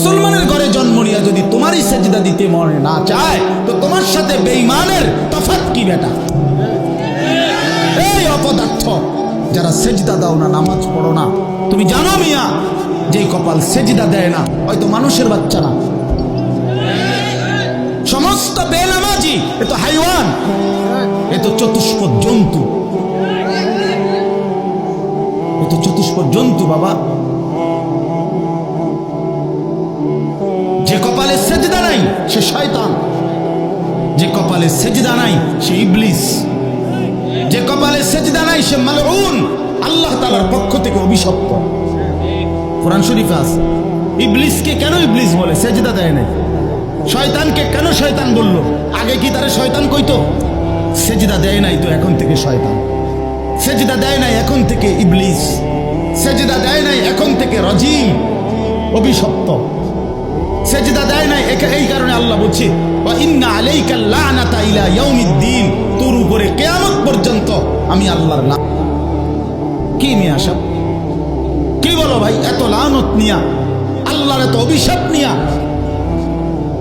মুসলমানের ঘরে জন্ম নিয়া যদি তোমারই সেজদা দিতে মনে না চায় তো তোমার সাথে বেঈমানের তফাৎ কি বেটা? এই অপদার্থ যারা সেজদা দাও না, নামাজ পড়ো না, তুমি জানো মিয়া যে কপাল সেজদা দেয় না হয়তো মানুষের বাচ্চা না, সমস্ত বেনামাজি এ তো হাইওয়ান, এ তো চতুষ্পদ জন্তু, এ তো চতুষ্পদ জন্তু বাবা। যে কপালে সেজদা নাই সে শয়তান, যে কপালে সেজদা নাই সে ইবলিস, যে কপালে সেজদা নাই সে মালউন, আল্লাহ তাআলার পক্ষ থেকে অভিশপ্ত। কোরআন শরীফে আছে। ইবলিসকে কেন ইবলিস বলে? সেজদা দেয় নাই। শয়তানকে কেন শয়তান বলল? আগে কি তারা শয়তান কইতো? সেজদা দেয় নাই তো এখন থেকে শয়তান, সেজদা দেয় নাই এখন থেকে ইবলিস, সেজদা দেয় নাই এখন থেকে রাজিম, অভিশপ্ত। সেজদা দেয় নাই এই কারণে আল্লাহ বলছে ওয়া ইন্না আলাইকাল লানাতা ইলা ইয়াউমিদ্দিন, তোর উপরে কিয়ামত পর্যন্ত আমি আল্লাহর লানত। কি নিয়ে আসা? কি বলো ভাই? এত লানত নিয়া, আল্লাহর এত অভিশাপ নিয়া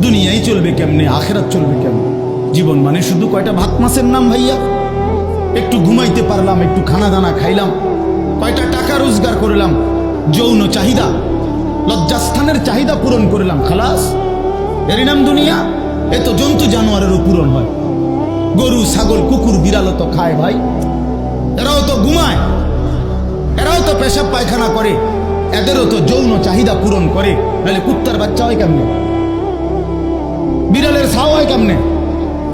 দুনিয়ায় চলবে কেমনে? আখিরাত চলবে কেমনে? জীবন মানে শুধু কয়টা ভাত মাছের নাম ভাইয়া? একটু ঘুমাইতে পারলাম, একটু খানা দানা খাইলাম, কয়টা টাকা রোজগার করলাম, যৌন চাহিদা, লজ্জাস্থানের চাহিদা পূরণ করলাম, খালাস, এরই নাম দুনিয়া? এ তো জন্তু জানোয়ারেরও পূরণ হয়। গরু, ছাগল, কুকুর, বিড়ালও তো খায় ভাই, এরাও তো ঘুমায়, এরাও তো পেশাব পায়খানা করে, এদেরও তো যৌন চাহিদা পূরণ করে। নাহলে কুত্তার বাচ্চা হয় কেমনে? বিড়ালের ছাও হয় কেমনে?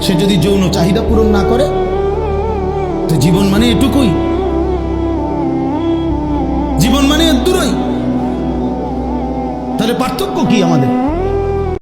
সে যদি যৌন চাহিদা পূরণ না করে তো জীবন মানে এটুকুই, জীবন মানে এর দূরই। তাহলে পার্থক্য কি আমাদের?